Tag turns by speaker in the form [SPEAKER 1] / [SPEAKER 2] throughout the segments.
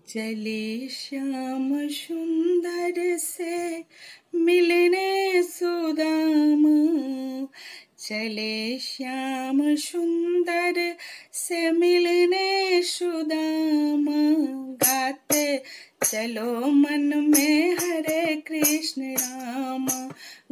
[SPEAKER 1] चले श्याम सुंदर से मिलने सुदामा, चले श्याम सुंदर से मिलने सुदामा। गाते चलो मन में हरे कृष्ण राम,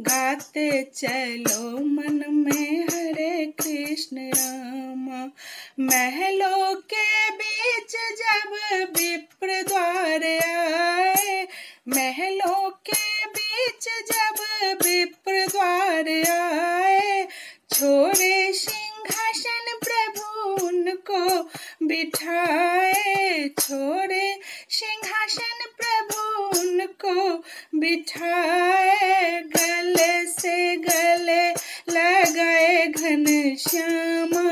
[SPEAKER 1] गाते चलो मन में हरे कृष्ण राम। महलों के बीच जब विप्र द्वार आए, महलों के बीच जब विप्र द्वार आए, छोड़े सिंहासन प्रभु उनको बिठाए, छोड़े सिंहासन प्रभु उनको बिठाए। गले से गले लगाए घनश्यामा,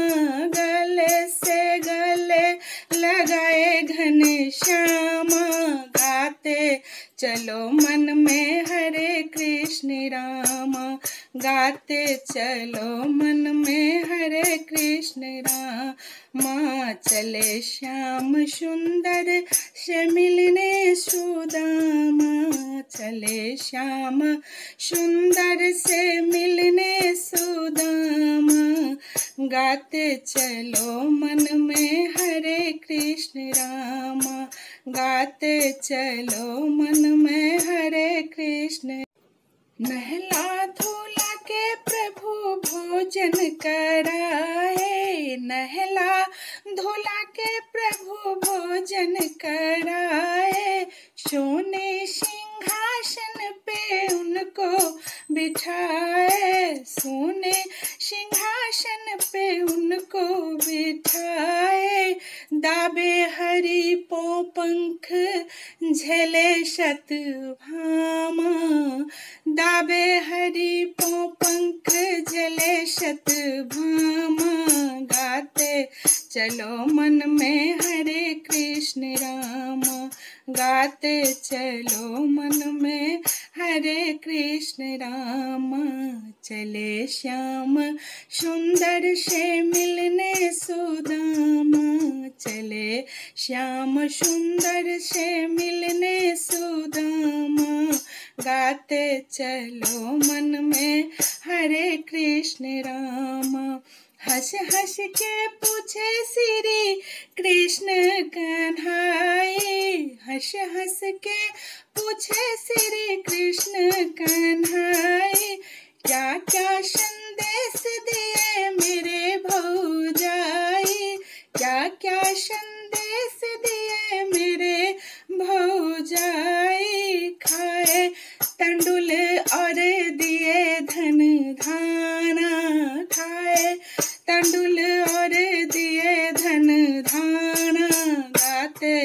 [SPEAKER 1] गले से गले लगाए घनश्यामा। गाते चलो मन में हरे कृष्ण राम, गाते चलो मन में हरे कृष्ण राम। चले श्याम सुंदर से मिलने सुदामा, चले श्याम सुंदर से मिलने सुदामा। गाते चलो मन में हरे कृष्ण राम, गाते चलो मन में हरे कृष्ण। नहला धुला के प्रभु भोजन कराए, नहला धुला के प्रभु भोजन कराए। सोने सिंहासन पे उनको बिठाए, सोने सिंहासन पे उनको बिठाए। दाबे हरि पो पंख झले शतभामा, दाबे हरि पो पंख झले शतभामा। गाते चलो मन में हरे कृष्ण राम, गाते चलो मन में हरे कृष्ण राम। चले श्याम सुंदर से मिलने सुदामा, चले श्याम सुंदर से मिलने सुदामा। गाते चलो मन में हरे कृष्ण राम। हंस हंस के पूछे श्री कृष्ण कन्हाई, हंस हंस के पूछे श्री कृष्ण कन्हाई। क्या क्या संदेश दिए मेरे भौजाई, क्या क्या संदेश दिए मेरे भौजाई। खाए तंडुल और दिए धन धाना, खाए तंडुल और दिए धन धाना। गाते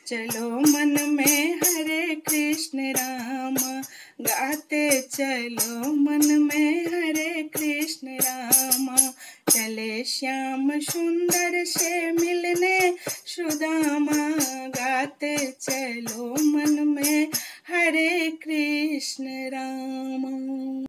[SPEAKER 1] चलो मन में हरे कृष्ण राम, गाते चलो मन में हरे कृष्ण राम। चले श्याम सुंदर से मिलने सुदामा,